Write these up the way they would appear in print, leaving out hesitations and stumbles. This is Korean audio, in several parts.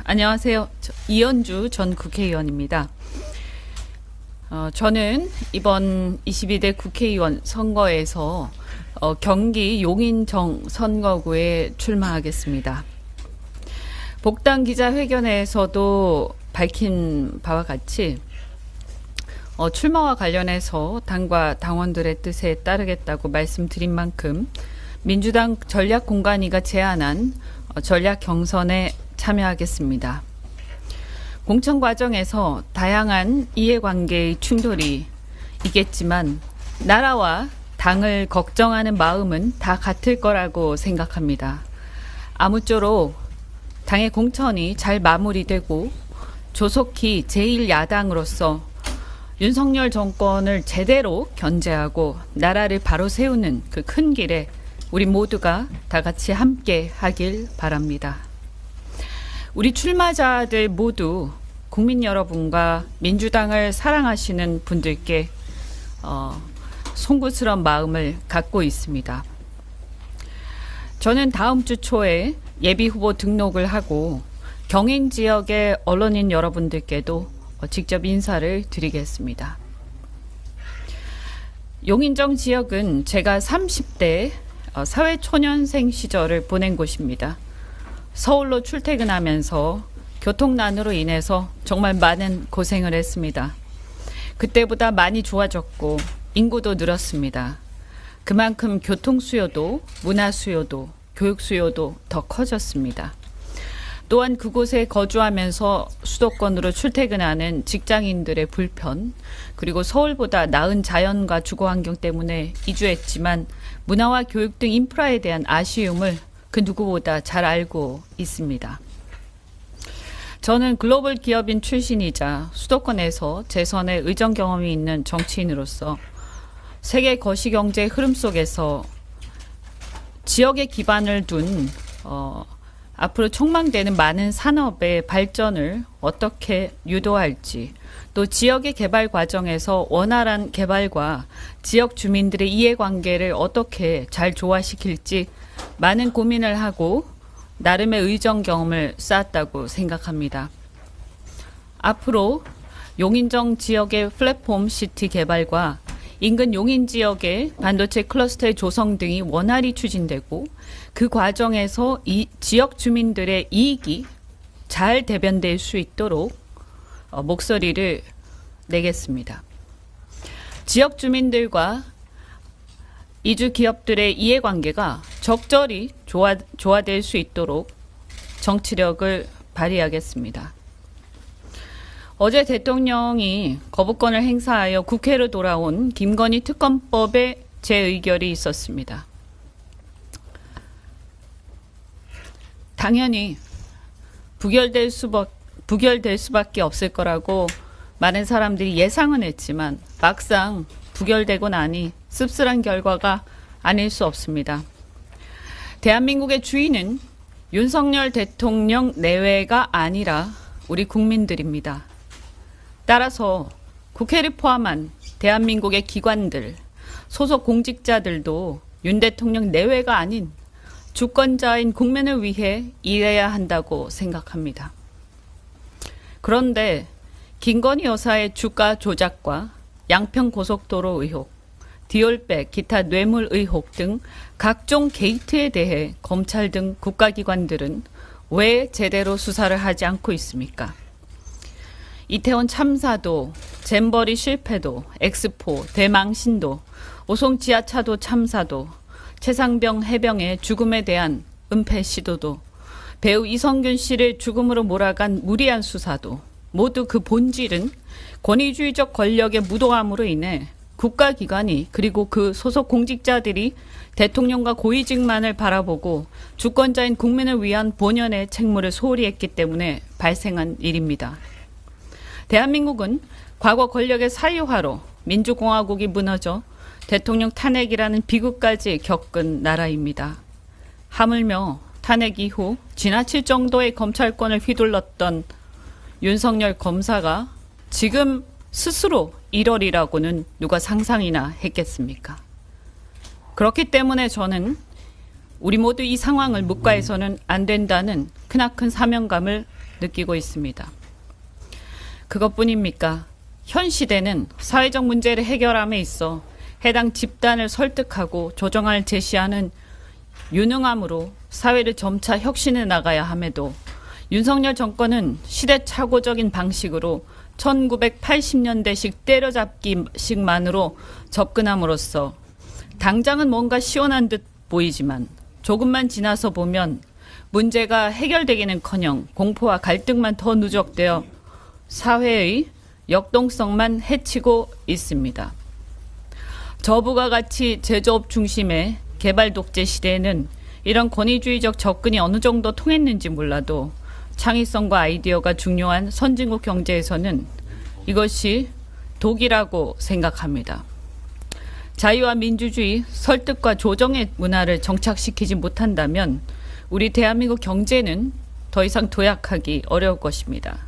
안녕하세요. 이현주 전 국회의원입니다. 저는 이번 22대 국회의원 선거에서 경기 용인정 선거구에 출마하겠습니다. 복당 기자회견에서도 밝힌 바와 같이 출마와 관련해서 당과 당원들의 뜻에 따르겠다고 말씀드린 만큼 민주당 전략공관위가 제안한 전략 경선에 참여하겠습니다. 공천 과정에서 다양한 이해관계의 충돌이 있겠지만 나라와 당을 걱정하는 마음은 다 같을 거라고 생각합니다. 아무쪼록 당의 공천이 잘 마무리되고 조속히 제1야당으로서 윤석열 정권을 제대로 견제하고 나라를 바로 세우는 그 큰 길에 우리 모두가 다 같이 함께 하길 바랍니다. 우리 출마자들 모두 국민 여러분과 민주당을 사랑하시는 분들께 송구스러운 마음을 갖고 있습니다. 저는 다음 주 초에 예비후보 등록을 하고 경인 지역의 언론인 여러분들께도 직접 인사를 드리겠습니다. 용인정 지역은 제가 30대 사회초년생 시절을 보낸 곳입니다. 서울로 출퇴근하면서 교통난으로 인해서 정말 많은 고생을 했습니다. 그때보다 많이 좋아졌고 인구도 늘었습니다. 그만큼 교통 수요도, 문화 수요도, 교육 수요도 더 커졌습니다. 또한 그곳에 거주하면서 수도권으로 출퇴근하는 직장인들의 불편, 그리고 서울보다 나은 자연과 주거환경 때문에 이주했지만 문화와 교육 등 인프라에 대한 아쉬움을 그 누구보다 잘 알고 있습니다. 저는 글로벌 기업인 출신이자 수도권에서 재선의 의정 경험이 있는 정치인으로서 세계 거시경제 흐름 속에서 지역에 기반을 둔 앞으로 촉망되는 많은 산업의 발전을 어떻게 유도할지, 또 지역의 개발 과정에서 원활한 개발과 지역 주민들의 이해관계를 어떻게 잘 조화시킬지 많은 고민을 하고 나름의 의정 경험을 쌓았다고 생각합니다. 앞으로 용인정 지역의 플랫폼 시티 개발과 인근 용인 지역의 반도체 클러스터의 조성 등이 원활히 추진되고 그 과정에서 이 지역 주민들의 이익이 잘 대변될 수 있도록 목소리를 내겠습니다. 지역 주민들과 이주 기업들의 이해관계가 적절히 조화될 수 있도록 정치력을 발휘하겠습니다. 어제 대통령이 거부권을 행사하여 국회로 돌아온 김건희 특검법에 재의결이 있었습니다. 당연히 부결될 수밖에 없을 거라고 많은 사람들이 예상은 했지만 막상 부결되고 나니 씁쓸한 결과가 아닐 수 없습니다. 대한민국의 주인은 윤석열 대통령 내외가 아니라 우리 국민들입니다. 따라서 국회를 포함한 대한민국의 기관들, 소속 공직자들도 윤 대통령 내외가 아닌 주권자인 국민을 위해 일해야 한다고 생각합니다. 그런데 김건희 여사의 주가 조작과 양평고속도로 의혹, 디올백, 기타 뇌물 의혹 등 각종 게이트에 대해 검찰 등 국가기관들은 왜 제대로 수사를 하지 않고 있습니까? 이태원 참사도, 잼버리 실패도, 엑스포, 대망신도, 오송 지하차도 참사도, 최상병 해병의 죽음에 대한 은폐 시도도, 배우 이성균 씨를 죽음으로 몰아간 무리한 수사도 모두 그 본질은 권위주의적 권력의 무도함으로 인해 국가기관이 그리고 그 소속 공직자들이 대통령과 고위직만을 바라보고 주권자인 국민을 위한 본연의 책무를 소홀히 했기 때문에 발생한 일입니다. 대한민국은 과거 권력의 사유화로 민주공화국이 무너져 대통령 탄핵이라는 비극까지 겪은 나라입니다. 하물며 탄핵 이후 지나칠 정도의 검찰권을 휘둘렀던 윤석열 검사가 지금 스스로 1월이라고는 누가 상상이나 했겠습니까? 그렇기 때문에 저는 우리 모두 이 상황을 묵과해서는 안 된다는 크나큰 사명감을 느끼고 있습니다. 그것뿐입니까? 현 시대는 사회적 문제를 해결함에 있어 해당 집단을 설득하고 조정안을 제시하는 유능함으로 사회를 점차 혁신해 나가야 함에도 윤석열 정권은 시대착오적인 방식으로 1980년대식 때려잡기식만으로 접근함으로써 당장은 뭔가 시원한 듯 보이지만 조금만 지나서 보면 문제가 해결되기는커녕 공포와 갈등만 더 누적되어 사회의 역동성만 해치고 있습니다. 저부가 가치 제조업 중심의 개발 독재 시대에는 이런 권위주의적 접근이 어느 정도 통했는지 몰라도 창의성과 아이디어가 중요한 선진국 경제에서는 이것이 독이라고 생각합니다. 자유와 민주주의, 설득과 조정의 문화를 정착시키지 못한다면 우리 대한민국 경제는 더 이상 도약하기 어려울 것입니다.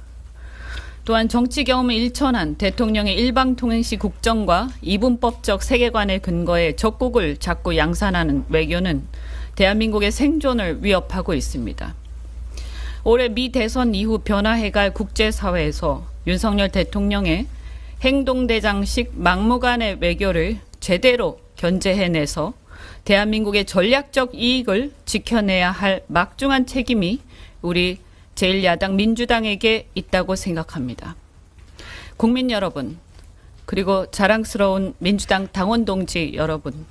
또한 정치 경험을 일천한 대통령의 일방통행시 국정과 이분법적 세계관의 근거에 적국을 자꾸 양산하는 외교는 대한민국의 생존을 위협하고 있습니다. 올해 미 대선 이후 변화해갈 국제사회에서 윤석열 대통령의 행동대장식 막무가내 외교를 제대로 견제해내서 대한민국의 전략적 이익을 지켜내야 할 막중한 책임이 우리 제1야당 민주당에게 있다고 생각합니다. 국민 여러분, 그리고 자랑스러운 민주당 당원 동지 여러분,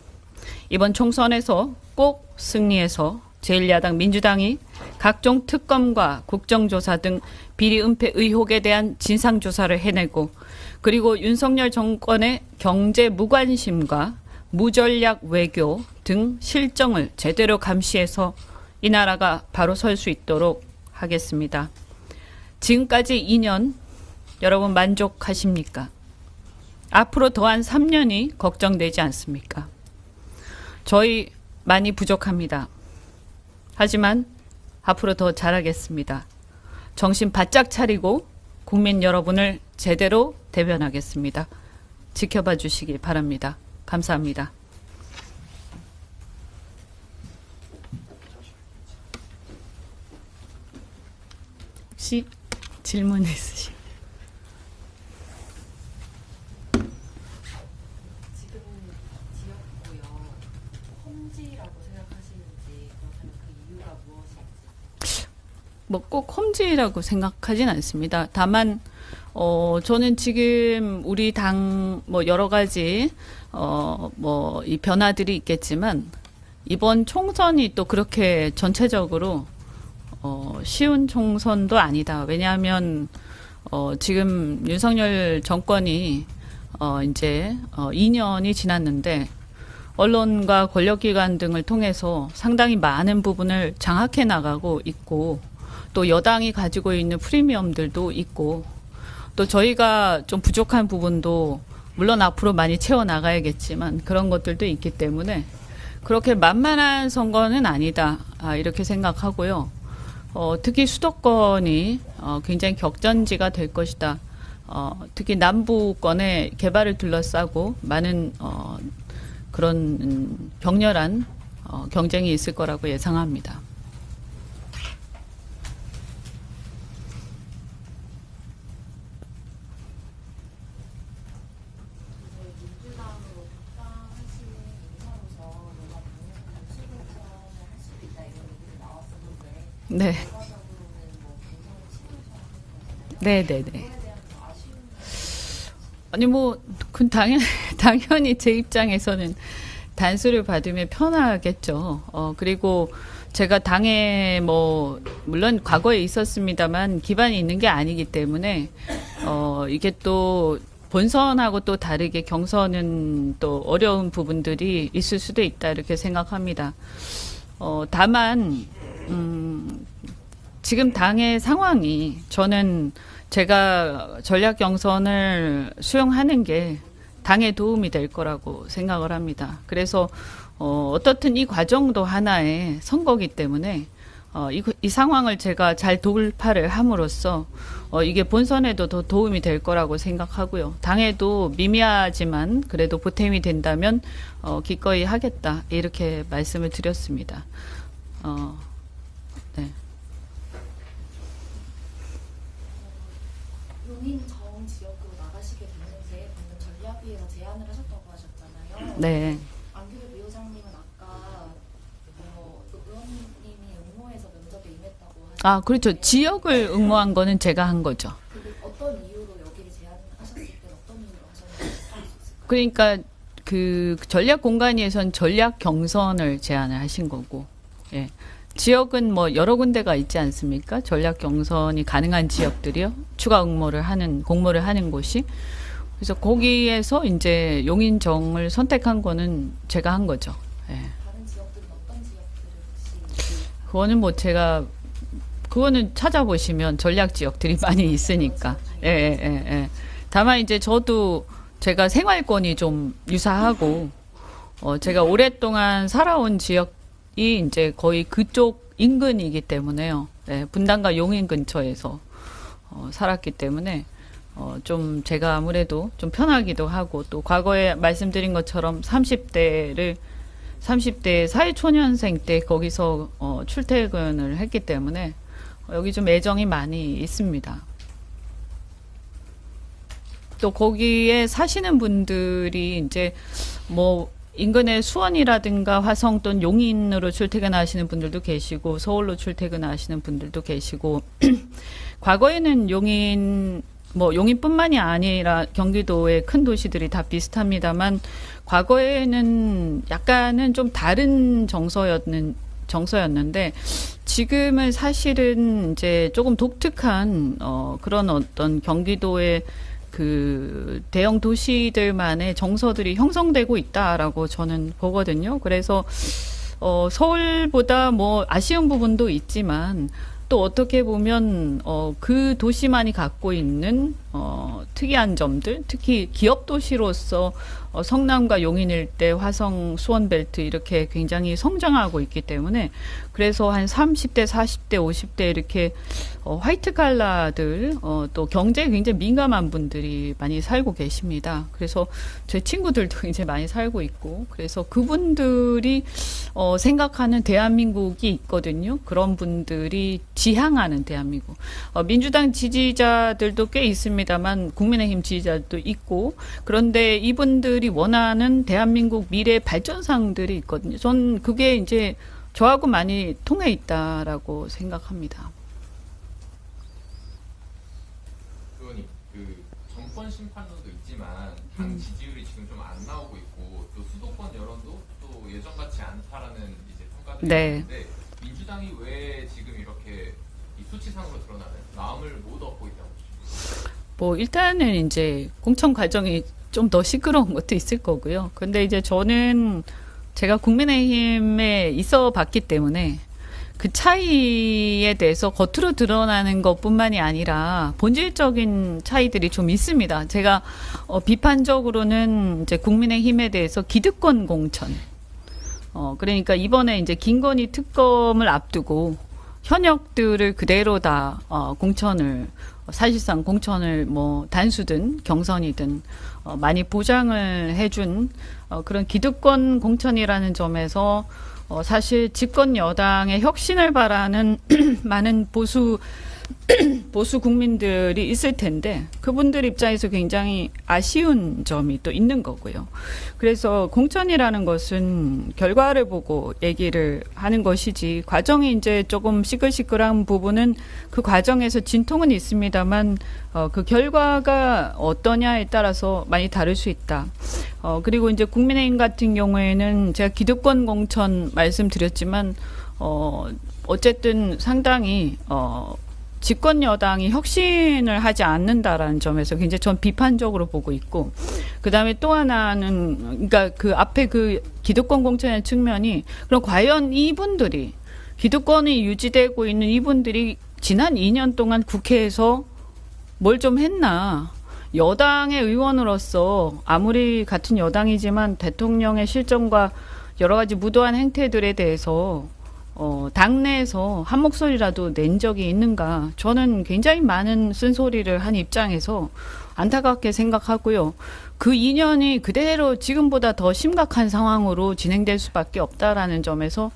이번 총선에서 꼭 승리해서 제1야당 민주당이 각종 특검과 국정조사 등 비리 은폐 의혹에 대한 진상조사를 해내고 그리고 윤석열 정권의 경제 무관심과 무전략 외교 등 실정을 제대로 감시해서 이 나라가 바로 설 수 있도록 하겠습니다. 지금까지 2년 여러분 만족하십니까? 앞으로 더한 3년이 걱정되지 않습니까? 저희 많이 부족합니다. 하지만 앞으로 더 잘하겠습니다. 정신 바짝 차리고 국민 여러분을 제대로 대변하겠습니다. 지켜봐 주시기 바랍니다. 감사합니다. 혹시 질문 있으시죠? 지금 지역고요. 험지라고 생각하시는지 그렇다면 그 이유가 무엇인지. 뭐 꼭 험지라고 생각하진 않습니다. 다만 저는 지금 우리 당 뭐 여러 가지 뭐 이 변화들이 있겠지만 이번 총선이 또 그렇게 전체적으로 쉬운 총선도 아니다. 왜냐하면 지금 윤석열 정권이 이제 2년이 지났는데 언론과 권력기관 등을 통해서 상당히 많은 부분을 장악해 나가고 있고 또 여당이 가지고 있는 프리미엄들도 있고 또 저희가 좀 부족한 부분도 물론 앞으로 많이 채워 나가야겠지만 그런 것들도 있기 때문에 그렇게 만만한 선거는 아니다. 이렇게 생각하고요. 특히 수도권이 굉장히 격전지가 될 것이다. 특히 남부권의 개발을 둘러싸고 많은 그런 격렬한 경쟁이 있을 거라고 예상합니다. 민주당으로 답당하신 인사로서 뭔가 강력한 수용성을 할 수도 있다 이런 얘기가 나왔었는데 네. 결과적으로는 뭐 경선을 치르셔야 할 거잖아요. 네네네. 그거에 대한 좀 아쉬움이 아니 뭐 그 당연히 제 입장에서는 단수를 받으면 편하겠죠. 그리고 제가 당에 뭐 물론 과거에 있었습니다만 기반이 있는 게 아니기 때문에 이게 또 본선하고 또 다르게 경선은 또 어려운 부분들이 있을 수도 있다 이렇게 생각합니다. 다만 지금 당의 상황이 저는 제가 전략 경선을 수용하는 게 당에 도움이 될 거라고 생각을 합니다. 그래서 어떻든 이 과정도 하나의 선거기 때문에 이 상황을 제가 잘 돌파를 함으로써 이게 본선에도 더 도움이 될 거라고 생각하고요. 당에도 미미하지만 그래도 보탬이 된다면 기꺼이 하겠다 이렇게 말씀을 드렸습니다. 네. 지역으로 나가시게 됐는데 방금 전략위에서 제안을 하셨다고 하셨잖아요. 네. 안규배 부회장님은 아까 의원님이 응모해서 면접에 임했다고 아, 그렇죠. 하셨는데 지역을 응모한 거는 제가 한 거죠. 그게 어떤 이유로 여기를 제안하셨을 때 어떤 이유로 하셨는지 알 수 있을까요? 그러니까 그 전략 공간위에선 전략 경선을 제안을 하신 거고, 예. 지역은 뭐 여러 군데가 있지 않습니까? 전략 경선이 가능한 지역들이요. 추가 응모를 하는, 공모를 하는 곳이. 그래서 거기에서 이제 용인정을 선택한 거는 제가 한 거죠. 예. 다른 지역들은 어떤 지역들을 혹시 그거는 뭐 제가, 그거는 찾아보시면 전략 지역들이 많이 있으니까. 예, 예, 예, 예. 다만 이제 저도 제가 생활권이 좀 유사하고, 제가 오랫동안 살아온 지역이 이제 거의 그쪽 인근이기 때문에요. 예, 분당과 용인 근처에서 살았기 때문에 좀 제가 아무래도 좀 편하기도 하고, 또 과거에 말씀드린 것처럼 30대 사회초년생 때 거기서 출퇴근을 했기 때문에 여기 좀 애정이 많이 있습니다. 또 거기에 사시는 분들이 이제 뭐 인근의 수원이라든가 화성 또는 용인으로 출퇴근하시는 분들도 계시고 서울로 출퇴근하시는 분들도 계시고 과거에는 용인뿐만이 아니라 경기도의 큰 도시들이 다 비슷합니다만 과거에는 약간은 좀 다른 정서였는데 지금은 사실은 이제 조금 독특한 그런 어떤 경기도의 그 대형 도시들만의 정서들이 형성되고 있다라고 저는 보거든요. 그래서 서울보다 뭐 아쉬운 부분도 있지만 또 어떻게 보면 그 도시만이 갖고 있는 특이한 점들, 특히 기업 도시로서 성남과 용인 일대, 화성, 수원 벨트 이렇게 굉장히 성장하고 있기 때문에 그래서 한 30대, 40대, 50대 이렇게 화이트 칼라들 또 경제에 굉장히 민감한 분들이 많이 살고 계십니다. 그래서 제 친구들도 굉장히 많이 살고 있고 그래서 그분들이 생각하는 대한민국이 있거든요. 그런 분들이 지향하는 대한민국. 민주당 지지자들도 꽤 있습니다만 국민의힘 지지자들도 있고 그런데 이분들이 원하는 대한민국 미래 발전상들이 있거든요. 전 그게 이제 저하고 많이 통해 있다라고 생각합니다. 의원님, 그 정권 심판론도 있지만 당 지지율이 지금 좀 안 나오고 있고 또 수도권 여론도 또 예전 같지 않다라는 이제 평가들이 네. 있는데 민주당이 왜 지금 이렇게 이 수치상으로 드러나는 마음을 못 얻고 있다고 보십니까? 뭐 일단은 이제 공천 과정이 좀 더 시끄러운 것도 있을 거고요. 근데 이제 저는 제가 국민의힘에 있어 봤기 때문에 그 차이에 대해서 겉으로 드러나는 것뿐만이 아니라 본질적인 차이들이 좀 있습니다. 제가 비판적으로는 이제 국민의힘에 대해서 기득권 공천. 그러니까 이번에 이제 김건희 특검을 앞두고 현역들을 그대로 다 공천을 사실상 공천을 뭐 단수든 경선이든 많이 보장을 해준 그런 기득권 공천이라는 점에서 사실 집권 여당의 혁신을 바라는 많은 보수 국민들이 있을 텐데 그분들 입장에서 굉장히 아쉬운 점이 또 있는 거고요. 그래서 공천이라는 것은 결과를 보고 얘기를 하는 것이지 과정이 이제 조금 시끌시끌한 부분은 그 과정에서 진통은 있습니다만 그 결과가 어떠냐에 따라서 많이 다를 수 있다. 그리고 이제 국민의힘 같은 경우에는 제가 기득권 공천 말씀드렸지만 어쨌든 상당히 집권 여당이 혁신을 하지 않는다라는 점에서 굉장히 전 비판적으로 보고 있고 그다음에 또 하나는 그러니까 그 앞에 그 기득권 공천의 측면이 그럼 과연 이분들이 기득권이 유지되고 있는 이분들이 지난 2년 동안 국회에서 뭘 좀 했나 여당의 의원으로서 아무리 같은 여당이지만 대통령의 실정과 여러 가지 무도한 행태들에 대해서 당내에서 한 목소리라도 낸 적이 있는가? 저는 굉장히 많은 쓴소리를 한 입장에서 안타깝게 생각하고요. 그 2년이 그대로 지금보다 더 심각한 상황으로 진행될 수밖에 없다라는 점에서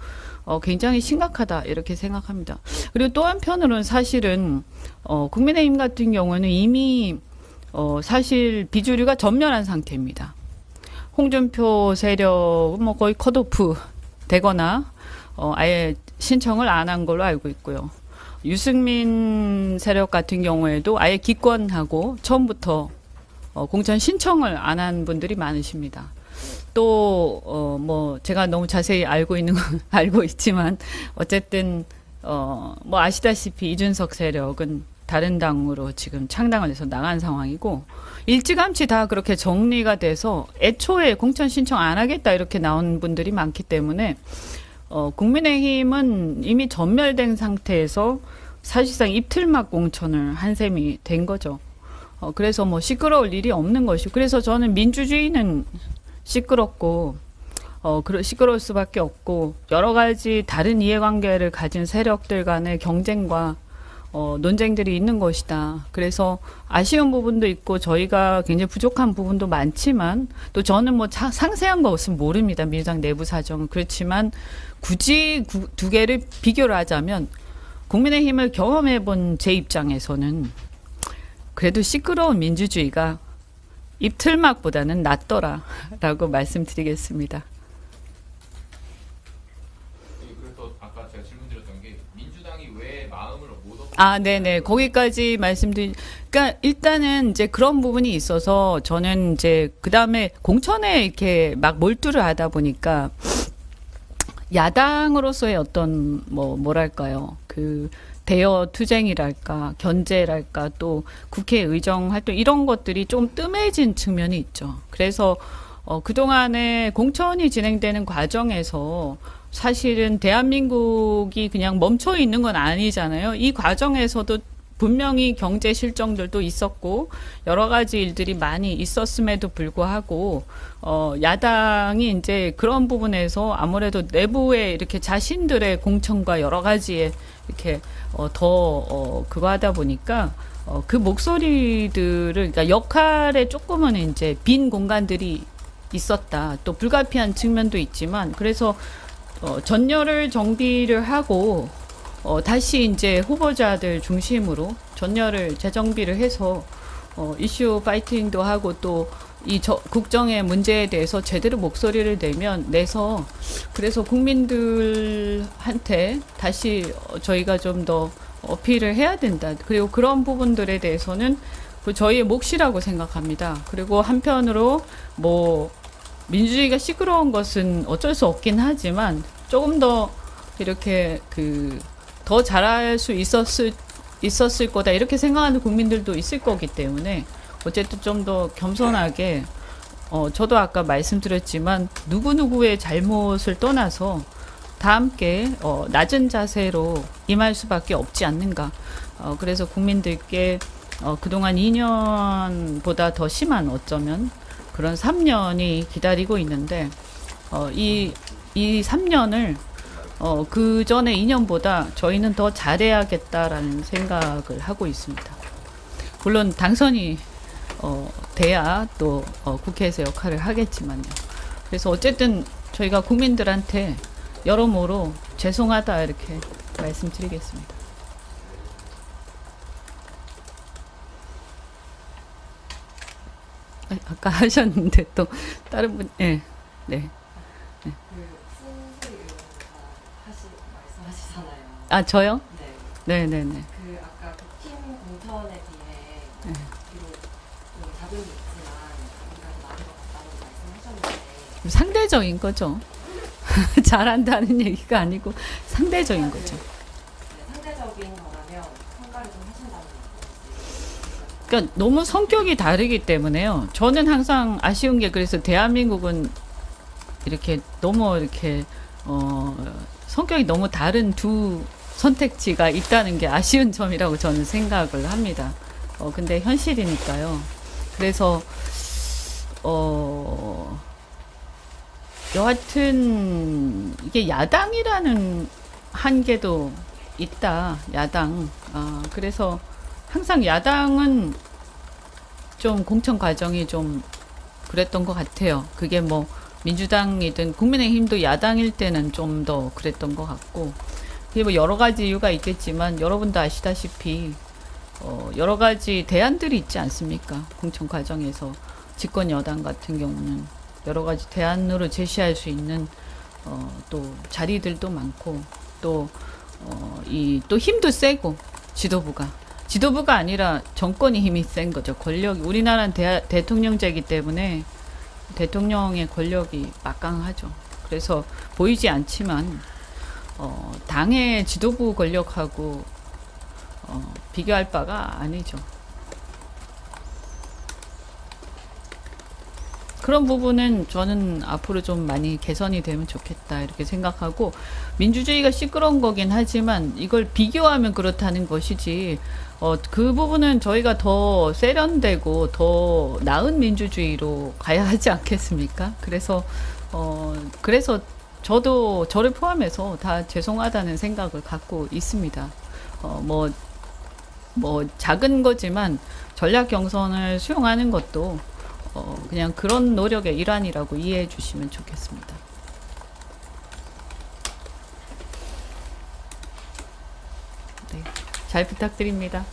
굉장히 심각하다 이렇게 생각합니다. 그리고 또 한편으로는 사실은 국민의힘 같은 경우는 이미 사실 비주류가 전멸한 상태입니다. 홍준표 세력 뭐 거의 컷오프 되거나 아예 신청을 안 한 걸로 알고 있고요. 유승민 세력 같은 경우에도 아예 기권하고 처음부터 공천 신청을 안 한 분들이 많으십니다. 또 뭐 제가 너무 자세히 알고 있는 건 알고 있지만 어쨌든 뭐 아시다시피 이준석 세력은 다른 당으로 지금 창당을 해서 나간 상황이고 일찌감치 다 그렇게 정리가 돼서 애초에 공천 신청 안 하겠다 이렇게 나온 분들이 많기 때문에 국민의힘은 이미 전멸된 상태에서 사실상 입틀막 공천을 한 셈이 된 거죠. 그래서 뭐 시끄러울 일이 없는 것이고 그래서 저는 민주주의는 시끄럽고 시끄러울 수밖에 없고 여러 가지 다른 이해관계를 가진 세력들 간의 경쟁과 논쟁들이 있는 것이다. 그래서 아쉬운 부분도 있고 저희가 굉장히 부족한 부분도 많지만 또 저는 뭐 상세한 것은 모릅니다. 민주당 내부 사정은. 그렇지만 굳이 두 개를 비교를 하자면 국민의힘을 경험해본 제 입장에서는 그래도 시끄러운 민주주의가 입틀막보다는 낫더라라고 말씀드리겠습니다. 그래서 아까 제가 질문드렸던 게 민주당이 왜 마음을 못 얻고 네네. 거기까지 그러니까 일단은 이제 그런 부분이 있어서 저는 이제 그 다음에 공천에 이렇게 막 몰두를 하다 보니까 야당으로서의 어떤 뭐랄까요. 대여 투쟁이랄까, 견제랄까, 또 국회 의정 활동 이런 것들이 좀 뜸해진 측면이 있죠. 그래서 그동안에 공천이 진행되는 과정에서 사실은 대한민국이 그냥 멈춰 있는 건 아니잖아요. 이 과정에서도 분명히 경제 실정들도 있었고 여러 가지 일들이 많이 있었음에도 불구하고 야당이 이제 그런 부분에서 아무래도 내부에 이렇게 자신들의 공천과 여러 가지에 이렇게 그거 하다 보니까 그 목소리들을 그러니까 역할에 조금은 이제 빈 공간들이 있었다. 또 불가피한 측면도 있지만 그래서 전열을 정비를 하고 다시 이제 후보자들 중심으로 전열을 재정비를 해서 이슈 파이팅도 하고 또 국정의 문제에 대해서 제대로 목소리를 내서 그래서 국민들한테 다시 저희가 좀 더 어필을 해야 된다. 그리고 그런 부분들에 대해서는 저희의 몫이라고 생각합니다. 그리고 한편으로 뭐 민주주의가 시끄러운 것은 어쩔 수 없긴 하지만 조금 더 이렇게 더 잘할 수 있었을 거다 이렇게 생각하는 국민들도 있을 거기 때문에 어쨌든 좀 더 겸손하게 저도 아까 말씀드렸지만 누구누구의 잘못을 떠나서 다 함께 낮은 자세로 임할 수밖에 없지 않는가. 그래서 국민들께 그동안 2년보다 더 심한 어쩌면 그런 3년이 기다리고 있는데 이 3년을 그 전에 2년보다 저희는 더 잘해야겠다라는 생각을 하고 있습니다. 물론 당선이 돼야 또 국회에서 역할을 하겠지만요. 그래서 어쨌든 저희가 국민들한테 여러모로 죄송하다 이렇게 말씀드리겠습니다. 아까 하셨는데 또 다른 분, 네. 그 순수 말씀하시잖아요. 아 저요? 네. 네네네. 아까 팀 공천에 대해 네. 비록 좀 잡음이 있지만 우리가 더 나은 것 같다고 말씀하셨는데 상대적인 거죠. 잘한다는 얘기가 아니고 상대적인 거죠. 상대적인 거라면 평가를 좀 하신다는 말씀이시죠? 그러니까 너무 성격이 다르기 때문에요. 저는 항상 아쉬운 게 그래서 대한민국은 이렇게 너무 이렇게 성격이 너무 다른 두 선택지가 있다는 게 아쉬운 점이라고 저는 생각을 합니다. 근데 현실이니까요. 그래서 여하튼 이게 야당이라는 한계도 있다. 야당. 그래서 항상 야당은 좀 공천 과정이 좀 그랬던 것 같아요. 그게 뭐 민주당이든 국민의힘도 야당일 때는 좀 더 그랬던 것 같고 그게 뭐 여러 가지 이유가 있겠지만 여러분도 아시다시피 여러 가지 대안들이 있지 않습니까? 공천 과정에서 집권 여당 같은 경우는 여러 가지 대안으로 제시할 수 있는 또 자리들도 많고 또 또 힘도 세고 지도부가 아니라 정권이 힘이 센 거죠. 권력이 우리나라는 대통령제이기 때문에 대통령의 권력이 막강하죠. 그래서 보이지 않지만 당의 지도부 권력하고 비교할 바가 아니죠. 그런 부분은 저는 앞으로 좀 많이 개선이 되면 좋겠다 이렇게 생각하고 민주주의가 시끄러운 거긴 하지만 이걸 비교하면 그렇다는 것이지 그 부분은 저희가 더 세련되고 더 나은 민주주의로 가야 하지 않겠습니까? 그래서 저를 포함해서 다 죄송하다는 생각을 갖고 있습니다. 작은 거지만 전략 경선을 수용하는 것도 그냥 그런 노력의 일환이라고 이해해 주시면 좋겠습니다. 네, 잘 부탁드립니다.